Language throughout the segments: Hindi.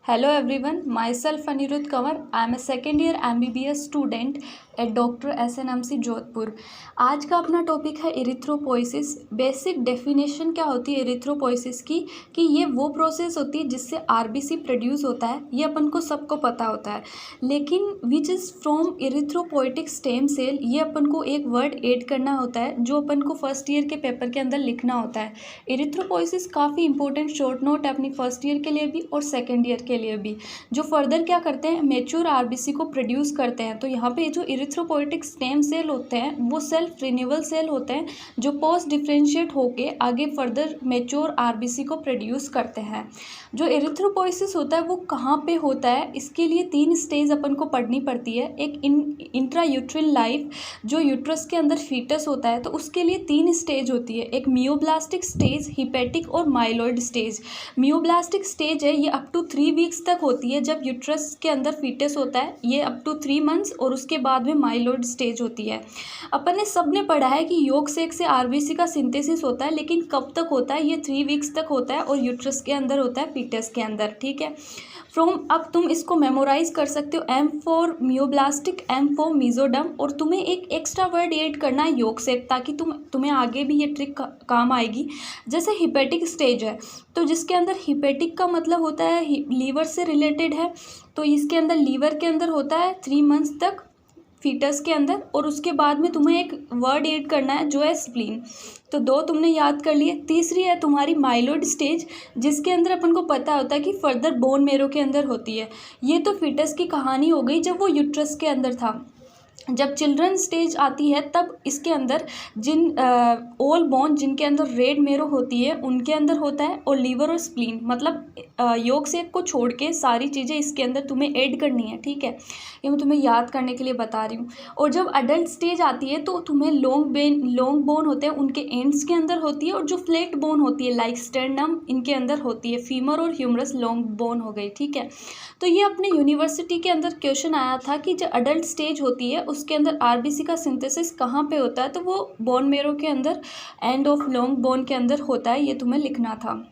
Hello everyone, myself Anirudh Kanwar. I am a second year MBBS student at doctor SNMC Jodhpur. आज का अपना टॉपिक है इरिथ्रोपोइसिस। बेसिक डेफिनेशन क्या होती है इरिथ्रोपोइसिस की कि ये वो प्रोसेस होती है जिससे आरबीसी प्रोड्यूस होता है। ये अपन को सबको पता होता है, लेकिन which is from erythropoietic stem cell, ये अपन को एक वर्ड ऐड करना होता है जो अपन को फर्स्ट ईयर के पेपर के अंदर लिखना होता है। इरिथ्रोपोइसिस काफ़ी इंपॉर्टेंट शॉर्ट नोट है अपनी फर्स्ट ईयर के लिए भी और सेकेंड ईयर के लिए भी, जो फर्दर क्या करते हैं मेच्योर आरबीसी को प्रोड्यूस करते हैं। तो यहाँ पे जो इरिथ्रोपोइटिक स्टेम सेल होते हैं वो सेल्फ रिन्यूअल सेल होते हैं जो पोस्ट डिफरेंशिएट होके आगे फर्दर मेच्योर आरबीसी को प्रोड्यूस करते हैं। जो इरिथ्रोपोइसिस होता है वो कहाँ पे होता है, इसके लिए 3 स्टेज अपन को पढ़नी पड़ती है। एक इंट्रा यूट्रिन लाइफ, जो यूट्रस के अंदर फीटस होता है, तो उसके लिए 3 स्टेज होती है। एक मियोब्लास्टिक स्टेज, हिपेटिक और माइलॉइड स्टेज। मियोब्लास्टिक स्टेज है ये अप टू 3 वीक्स तक होती है जब यूट्रस के अंदर फीटस होता है, ये अप टू 3 मंथ्स, और उसके बाद में माइलॉइड स्टेज होती है। अपन ने सब ने पढ़ा है कि योग सेक से आरबीसी का सिंथेसिस होता है, लेकिन कब तक होता है, ये 3 वीक्स तक होता है और यूट्रस के अंदर होता है, फीटस के अंदर। ठीक है, अब तुम इसको मेमोराइज कर सकते हो, M for myoblastic, M for mesoderm, और तुम्हें एक एक्स्ट्रा वर्ड ऐड करना है योग सेक, ताकि तुम्हें आगे भी ये ट्रिक काम आएगी। जैसे हिपेटिक स्टेज है तो जिसके अंदर हिपेटिक का मतलब होता है लीवर से रिलेटेड है, तो इसके अंदर लीवर के अंदर होता है 3 मंथ्स तक फीटस के अंदर, और उसके बाद में तुम्हें एक वर्ड ऐड करना है जो है स्प्लीन। तो 2 तुमने याद कर लिए। तीसरी है तुम्हारी माइलॉइड स्टेज, जिसके अंदर अपन को पता होता है कि फर्दर बोन मेरो के अंदर होती है। ये तो फीटस की कहानी हो गई जब वो यूट्रस के अंदर था। जब चिल्ड्रन स्टेज आती है तब इसके अंदर जिन ओल बोन जिनके अंदर रेड मेरो होती है उनके अंदर होता है, और लीवर और स्प्लीन, मतलब योग सेक को छोड़ के सारी चीज़ें इसके अंदर तुम्हें ऐड करनी है। ठीक है, ये मैं तुम्हें याद करने के लिए बता रही हूँ। और जब अडल्ट स्टेज आती है तो तुम्हें लॉन्ग बोन होते हैं उनके एंड्स के अंदर होती है, और जो फ्लैट बोन होती है लाइक स्टर्नम इनके अंदर होती है। फीमर और ह्यूमरस लॉन्ग बोन हो गई। ठीक है, तो ये अपने यूनिवर्सिटी के अंदर क्वेश्चन आया था कि जो अडल्ट स्टेज होती है उसके अंदर आरबीसी का सिंथेसिस कहाँ पे होता है, तो वो बोन मेरो के अंदर, एंड ऑफ लॉन्ग बोन के अंदर होता है। ये तुम्हें लिखना था।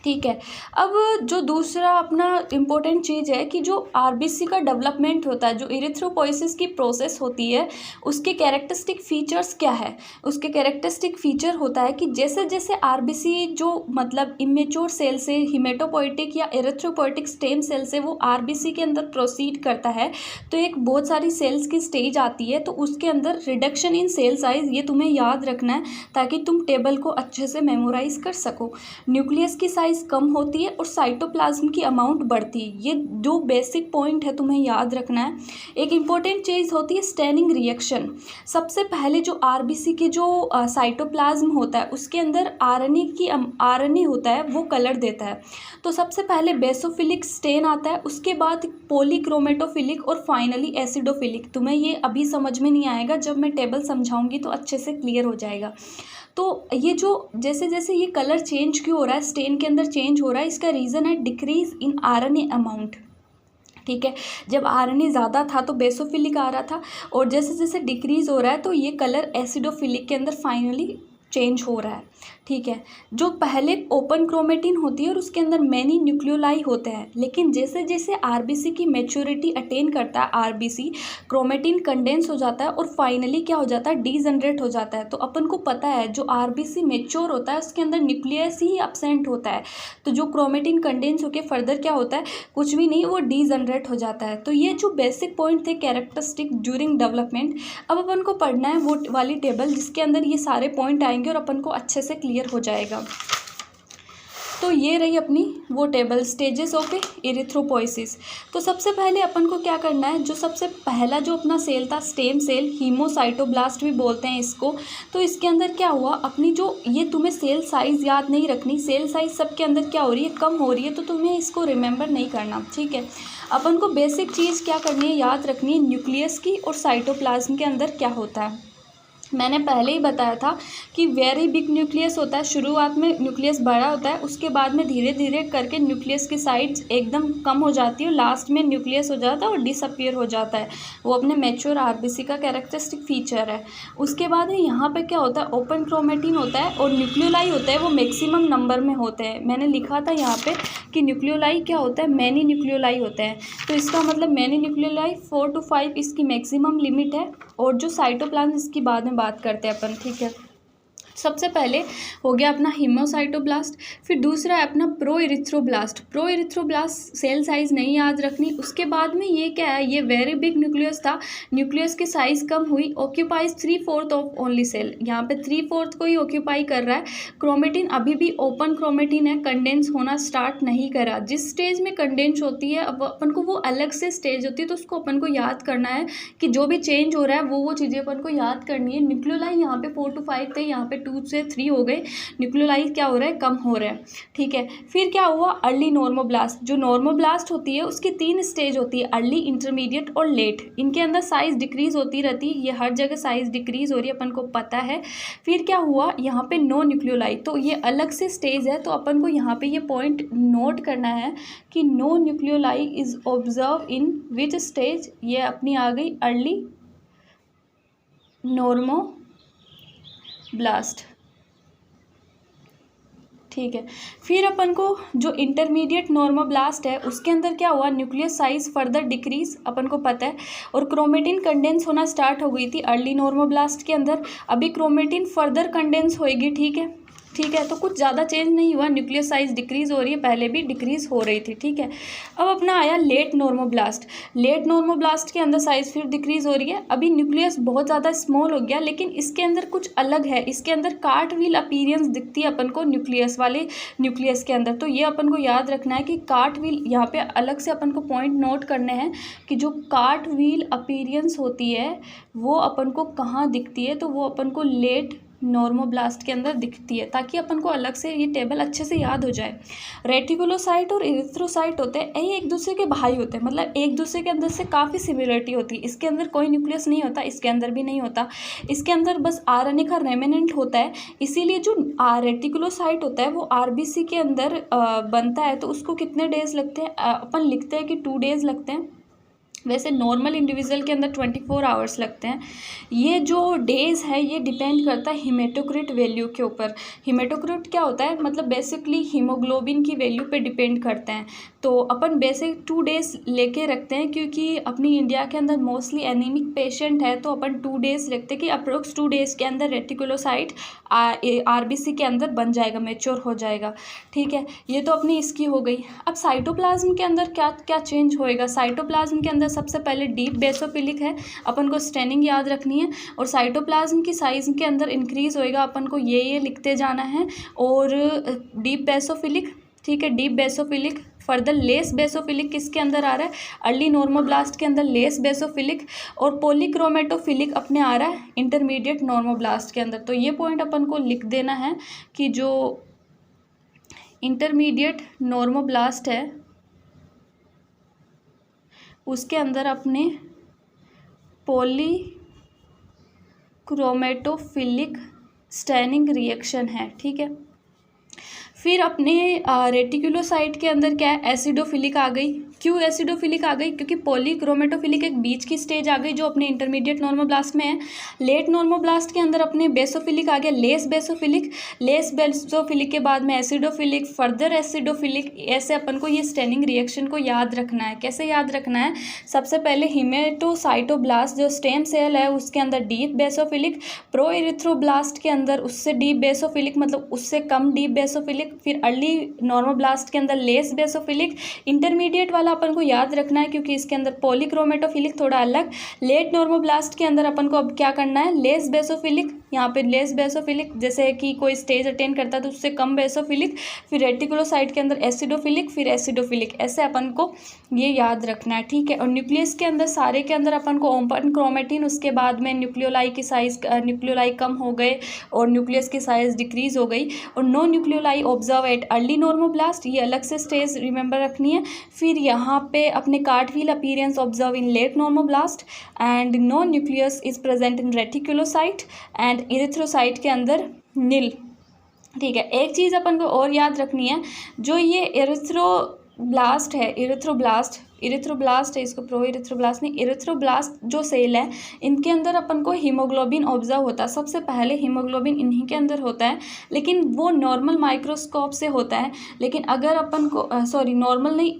ठीक है, अब जो दूसरा अपना इम्पोर्टेंट चीज़ है कि जो आरबीसी का डेवलपमेंट होता है, जो इरिथ्रोपोइसिस की प्रोसेस होती है, उसके कैरेक्टरिस्टिक फीचर्स क्या है। उसके कैरेक्टरिस्टिक फीचर होता है कि जैसे जैसे आरबीसी जो मतलब इमेच्योर सेल से हिमेटोपोइटिक या इरिथ्रोपोइटिक स्टेम सेल से वो आरबीसी के अंदर प्रोसीड करता है, तो एक बहुत सारी सेल्स की स्टेज आती है, तो उसके अंदर रिडक्शन इन सेल साइज, ये तुम्हें याद रखना है ताकि तुम टेबल को अच्छे से मेमोराइज कर सको। न्यूक्लियस की साइज कम होती है और साइटोप्लाज्म की अमाउंट बढ़ती है। ये जो बेसिक पॉइंट है तुम्हें याद रखना है। एक इम्पॉर्टेंट चीज़ होती है स्टेनिंग रिएक्शन। सबसे पहले जो आरबीसी के जो साइटोप्लाज्म होता है उसके अंदर आरएनए होता है, वो कलर देता है। तो सबसे पहले बेसोफिलिक स्टेन आता है, उसके बाद पॉलीक्रोमेटोफिलिक और फाइनली एसिडोफिलिक। तुम्हें ये अभी समझ में नहीं आएगा, जब मैं टेबल समझाऊंगी तो अच्छे से क्लियर हो जाएगा। तो ये जो जैसे जैसे ये कलर चेंज क्यों हो रहा है, स्टेन के अंदर चेंज हो रहा है, इसका रीज़न है डिक्रीज इन आरएनए अमाउंट। ठीक है, जब आरएनए ज़्यादा था तो बेसोफिलिक आ रहा था, और जैसे जैसे डिक्रीज हो रहा है तो ये कलर एसिडोफिलिक के अंदर फाइनली चेंज हो रहा है। ठीक है, जो पहले ओपन क्रोमेटिन होती है और उसके अंदर मैनी न्यूक्लियोलाई होते हैं, लेकिन जैसे जैसे आरबीसी की मैच्योरिटी अटेन करता है आरबीसी, क्रोमेटिन कंडेंस हो जाता है और फाइनली क्या हो जाता है, डीजनरेट हो जाता है। तो अपन को पता है जो आरबीसी मैच्योर होता है उसके अंदर न्यूक्लियस ही अपसेंट होता है, तो जो क्रोमेटिन कंडेंस होकर फर्दर क्या होता है, कुछ भी नहीं, वो डीजनरेट हो जाता है। तो ये जो बेसिक पॉइंट थे कैरेक्टरिस्टिक ड्यूरिंग डेवलपमेंट, अब अपन को पढ़ना है वो वाली टेबल जिसके अंदर ये सारे पॉइंट आएंगे और अपन को अच्छे से क्लियर हो जाएगा। तो ये रही अपनी वो टेबल, स्टेजेस ऑफ इरिथ्रोपोइसिस। तो सबसे पहले अपन को क्या करना है, जो सबसे पहला जो अपना सेल था स्टेम सेल, हीमोसाइटोब्लास्ट भी बोलते हैं इसको, तो इसके अंदर क्या हुआ, अपनी जो ये तुम्हें सेल साइज़ याद नहीं रखनी, सेल साइज़ सबके अंदर क्या हो रही है, कम हो रही है, तो तुम्हें इसको रिमेंबर नहीं करना। ठीक है, अपन को बेसिक चीज़ क्या करनी है, याद रखनी है, न्यूक्लियस की और साइटोप्लाज्म के अंदर क्या होता है। मैंने पहले ही बताया था कि वेरी बिग न्यूक्लियस होता है, शुरुआत में न्यूक्लियस बड़ा होता है, उसके बाद में धीरे धीरे करके न्यूक्लियस की साइड्स एकदम कम हो जाती है और लास्ट में न्यूक्लियस हो जाता है और डिसअपीयर हो जाता है। वो अपने मैच्योर आरबीसी का कैरेक्टरिस्टिक फीचर है। उसके बाद में यहाँ पे क्या होता है, ओपन क्रोमेटिन होता है और न्यूक्लियोलाई होता है, वो मैक्सिमम नंबर में होते हैं। मैंने लिखा था यहाँ पे कि न्यूक्लियोलाई क्या होता है, मैनी न्यूक्लियोलाई होते हैं। तो इसका मतलब मैनी न्यूक्लियोलाई 4 to 5 इसकी मैक्सिमम लिमिट है। और जो साइटोप्लाज्म, इसकी बाद में बात करते हैं अपन, ठीक है। सबसे पहले हो गया अपना हीमोसाइटोब्लास्ट, फिर दूसरा है अपना pro erythroblast. Pro erythroblast cell size नहीं याद रखनी। उसके बाद में ये क्या है, ये वेरी बिग न्यूक्लियस था, न्यूक्लियस की साइज़ कम हुई, ऑक्यूपाइज 3/4 ऑफ ओनली सेल। यहाँ पे 3/4 को ही ऑक्यूपाई कर रहा है। क्रोमेटिन अभी भी ओपन क्रोमेटिन है, कंडेंस होना स्टार्ट नहीं करा। जिस स्टेज में कंडेंस होती है, अब अपन को वो अलग से स्टेज होती है, तो उसको अपन को याद करना है कि जो भी चेंज हो रहा है वो चीज़ें अपन को याद करनी है। न्यूक्लियोलाई यहाँ पे 4 to 5 थे, यहाँ पे 2 से 3 हो गए। न्यूक्लियोलाइज क्या हो रहा है, कम हो रहा है, ठीक है। फिर क्या हुआ, अर्ली नॉर्मोब्लास्ट। जो नॉर्मोब्लास्ट होती है उसकी 3 स्टेज होती है, अर्ली, इंटरमीडिएट और लेट। इनके अंदर साइज डिक्रीज होती रहती है, ये हर जगह साइज डिक्रीज हो रही है, अपन को पता है। फिर क्या हुआ, यहाँ पे नो न्यूक्लियोलाइज, तो ये अलग से स्टेज है, तो अपन को यहाँ पे ये पॉइंट नोट करना है कि no nucleolus is observe in which stage. ये अपनी आ गई अर्ली नॉर्मोब्लास्ट, ठीक है। फिर अपन को जो इंटरमीडिएट नॉर्मोब्लास्ट है उसके अंदर क्या हुआ, न्यूक्लियस साइज फर्दर डिक्रीज, अपन को पता है, और क्रोमेटिन कंडेंस होना स्टार्ट हो गई थी अर्ली नॉर्मोब्लास्ट के अंदर। अभी क्रोमेटिन फर्दर कंडेंस होएगी, ठीक है, ठीक है। तो कुछ ज़्यादा चेंज नहीं हुआ, न्यूक्लियस साइज डिक्रीज हो रही है, पहले भी डिक्रीज हो रही थी, ठीक है। अब अपना आया लेट नॉर्मोब्लास्ट। लेट नॉर्मोब्लास्ट के अंदर साइज फिर डिक्रीज हो रही है। अभी न्यूक्लियस बहुत ज़्यादा स्मॉल हो गया, लेकिन इसके अंदर कुछ अलग है, इसके अंदर कार्ट व्हील अपीयरेंस दिखती है अपन को न्यूक्लियस वाले न्यूक्लियस के अंदर। तो ये अपन को याद रखना है कि कार्ट व्हील, यहाँ पे अलग से अपन को पॉइंट नोट करने हैं कि जो कार्ट व्हील अपीयरेंस होती है वो अपन को कहाँ दिखती है, तो वो अपन को लेट नॉर्मोब्लास्ट के अंदर दिखती है, ताकि अपन को अलग से ये टेबल अच्छे से याद हो जाए। रेटिकुलोसाइट और इरिथ्रोसाइट होते हैं, ये एक दूसरे के भाई होते हैं, मतलब एक दूसरे के अंदर से काफ़ी सिमिलरिटी होती है। इसके अंदर कोई न्यूक्लियस नहीं होता, इसके अंदर भी नहीं होता, इसके अंदर बस आरएनए का रेमिनेंट होता है। इसीलिए जो रेटिकुलोसाइट होता है वो आरबीसी के अंदर बनता है, तो उसको कितने डेज लगते हैं, अपन लिखते हैं कि 2 डेज लगते हैं। वैसे नॉर्मल इंडिविजुअल के अंदर 24 आवर्स लगते हैं। ये जो डेज़ है ये डिपेंड करता है हीमेटोक्रिट वैल्यू के ऊपर। हीमेटोक्रिट क्या होता है, मतलब बेसिकली हीमोग्लोबिन की वैल्यू पे डिपेंड करते हैं। तो अपन बेसिक 2 डेज़ लेके रखते हैं, क्योंकि अपनी इंडिया के अंदर मोस्टली एनीमिक पेशेंट है, तो अपन 2 डेज़ रखते हैं कि अप्रोक्स 2 डेज़ के अंदर रेटिकुलोसाइट आरबीसी के अंदर बन जाएगा, मैच्योर हो जाएगा, ठीक है। ये तो अपनी इसकी हो गई। अब साइटोप्लाज्म के अंदर क्या क्या चेंज होएगा। साइटोप्लाज्म के अंदर सबसे पहले डीप बेसोफिलिक है, अपन को स्टेनिंग याद रखनी है, और साइटोप्लाज्म की साइज के अंदर इंक्रीज होएगा, अपन को ये लिखते जाना है। और डीप बेसोफिलिक, ठीक है, deep basophilic, further less basophilic किसके अंदर आ रहा है, अर्ली नॉर्मोब्लास्ट के अंदर लेस बेसोफिलिक, और पॉलीक्रोमेटोफिलिक अपने आ रहा है इंटरमीडिएट नॉर्मोब्लास्ट के अंदर। तो ये पॉइंट अपन को लिख देना है कि जो इंटरमीडिएट नॉर्मोब्लास्ट है उसके अंदर अपने पॉलीक्रोमेटोफिलिक स्टेनिंग रिएक्शन है, ठीक है। फिर अपने रेटिकुलोसाइट के अंदर क्या है, एसिडोफिलिक आ गई। क्यों एसिडोफिलिक आ गई, क्योंकि पॉलीक्रोमेटोफिलिक एक बीच की स्टेज आ गई जो अपने इंटरमीडिएट नॉर्मोब्लास्ट में है। लेट नॉर्मोब्लास्ट के अंदर अपने बेसोफिलिक आ गया, लेस बेसोफिलिक, लेस बेसोफिलिक के बाद में एसिडोफिलिक, फर्दर एसिडोफिलिक। ऐसे अपन को ये स्टेनिंग रिएक्शन को याद रखना है। कैसे याद रखना है, सबसे पहले हीमेटोसाइटोब्लास्ट जो स्टेम सेल है उसके अंदर डीप बेसोफिलिक, प्रो इरिथ्रोब्लास्ट के अंदर उससे डीप बेसोफिलिक, मतलब उससे कम डीप बेसोफिलिक, फिर अर्ली नॉर्मोब्लास्ट के अंदर लेस बेसोफिलिक। इंटरमीडिएट वाला अपन को याद रखना है क्योंकि इसके अंदर पॉलीक्रोमेटोफिलिक थोड़ा अलग। लेट नॉर्मोब्लास्ट के अंदर अपन को अब क्या करना है, लेस बेसोफिलिक, यहाँ पे लेस बेसोफिलिक, जैसे कि कोई स्टेज अटेन करता है तो उससे कम बेसोफिलिक, फिर रेटिकुलोसाइट के अंदर एसिडोफिलिक, फिर एसिडोफिलिक, ऐसे अपन को ये याद रखना है, ठीक है। और न्यूक्लियस के अंदर सारे के अंदर अपन को ओपन क्रोमेटिन, उसके बाद में न्यूक्लियोलाई की साइज, न्यूक्लियोलाई कम हो गए और न्यूक्लियस की साइज डिक्रीज हो गई। और no nucleoli observe at early normoblast, ये अलग से स्टेज रिमेंबर रखनी है। फिर यहाँ पे अपने cartwheel appearance observe in late normoblast and no nucleus is present in reticulocyte and erythrocyte के अंदर नील, ठीक है। एक चीज़ अपन को और याद रखनी है, जो ये इरिथ्रोब्लास्ट है, इरिथ्रोब्लास्ट है, इसको प्रो इरिथ्रोब्लास्ट नहीं, इरिथ्रोब्लास्ट जो सेल है, इनके अंदर अपन को हीमोग्लोबिन ऑब्जर्व होता है। सबसे पहले हीमोग्लोबिन इन्हीं के अंदर होता है, लेकिन वो नॉर्मल माइक्रोस्कोप से होता है। लेकिन अगर अपन को नॉर्मल नहीं,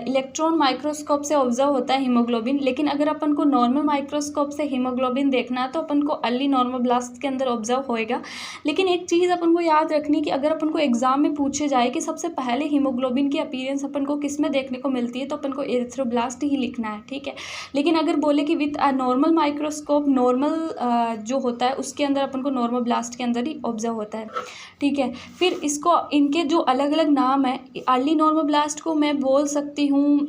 इलेक्ट्रॉन माइक्रोस्कोप से ऑब्जर्व होता है हीमोग्लोबिन। लेकिन अगर अपन को नॉर्मल माइक्रोस्कोप से हीमोग्लोबिन देखना है तो अपन को अर्ली नॉर्मोब्लास्ट के अंदर ऑब्जर्व होएगा। लेकिन एक चीज़ अपन को याद रखनी कि अगर अपन को एग्जाम में पूछे जाए कि सबसे पहले हीमोग्लोबिन की अपीयरेंस अपन को किस में देखने को मिलती है, तो अपन को इरिथ्रोब्लास्ट ही लिखना है, ठीक है। लेकिन अगर बोले कि with a normal microscope, normal जो होता है उसके अंदर अपन को नॉर्मोब्लास्ट के अंदर ही ऑब्जर्व होता है, ठीक है। फिर इसको, इनके जो अलग अलग नाम है, अर्ली नॉर्मोब्लास्ट को मैं बोल सकती हूँ,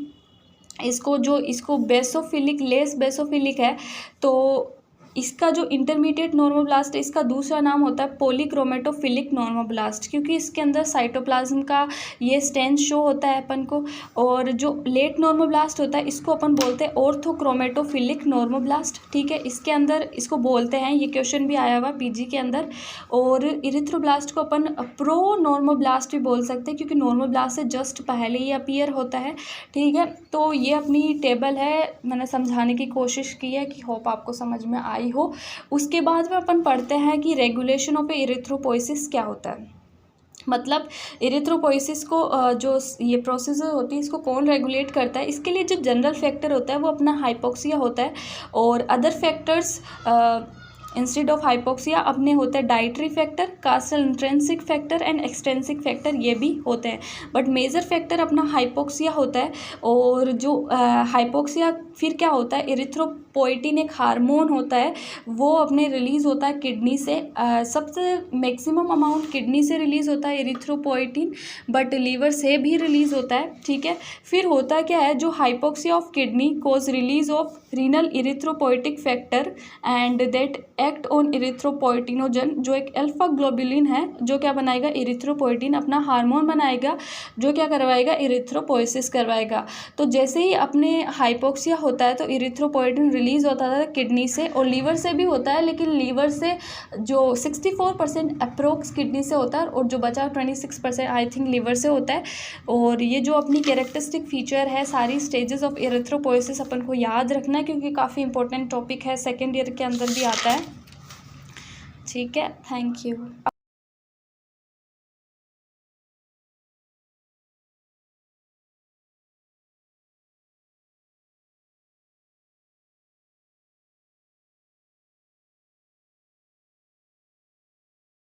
इसको बेसोफिलिक, लेस बेसोफिलिक है। तो इसका जो इंटरमीडिएट नॉर्मोब्लास्ट है, इसका दूसरा नाम होता है पॉलीक्रोमेटोफिलिक नॉर्मोब्लास्ट, क्योंकि इसके अंदर साइटोप्लाज्म का ये स्टेंस शो होता है अपन को। और जो लेट नॉर्मोब्लास्ट होता है, इसको अपन बोलते हैं ऑर्थोक्रोमेटोफिलिक नॉर्मोब्लास्ट, ठीक है। इसके अंदर इसको बोलते हैं, ये क्वेश्चन भी आया हुआ पीजी के अंदर। और इरिथ्रोब्लास्ट को अपन प्रो नॉर्मोब्लास्ट भी बोल सकते हैं, क्योंकि नॉर्मोब्लास्ट से जस्ट पहले ही अपीयर होता है, ठीक है। तो ये अपनी टेबल है, मैंने समझाने की कोशिश की है कि होप आपको समझ में आई हो। उसके बाद में अपन पढ़ते हैं कि रेगुलेशन ऑफ इरिथ्रोपोइसिस क्या होता है। मतलब इरिथ्रोपोइसिस को जो ये प्रोसीजर होती है, इसको कौन रेगुलेट करता है। इसके लिए जो जनरल फैक्टर होता है वो अपना हाइपोक्सिया होता है, और other factors instead of hypoxia अपने होते हैं dietary factor, कास्टल intrinsic factor and extrinsic factor, ये भी होते हैं। बट मेजर फैक्टर अपना हाइपोक्सिया होता है। और जो हाइपोक्सिया फिर क्या होता है, इरिथ्रोपोइटिन एक हार्मोन होता है, वो अपने रिलीज़ होता है किडनी से। सबसे मैक्सिमम अमाउंट किडनी से रिलीज़ होता है इरिथ्रोपोइटिन, बट लीवर से भी रिलीज़ होता है, ठीक है। फिर होता क्या है, जो hypoxia of kidney cause release of renal erythropoietic factor and that act on erythropoietinogen, जो एक अल्फा ग्लोबुलिन है, जो क्या बनाएगा, इरिथ्रोपोइटिन अपना हार्मोन बनाएगा, जो क्या करवाएगा, इरिथ्रोपोइसिस करवाएगा। तो जैसे ही अपने हाइपोक्सिया होता है तो इरिथ्रोपोइटिन रिलीज़ होता है किडनी से, और लीवर से भी होता है, लेकिन लीवर से जो 64% अप्रोक्स किडनी से होता है, और जो बचा 26% आई थिंक लीवर से होता है। और ये जो अपनी कैरेक्टरिस्टिक फीचर है, सारी स्टेजेस ऑफ इरिथ्रोपोइसिस अपन को याद रखना है, क्योंकि काफ़ी इंपॉर्टेंट टॉपिक है, सेकेंड ईयर के अंदर भी आता है, ठीक है। Thank you.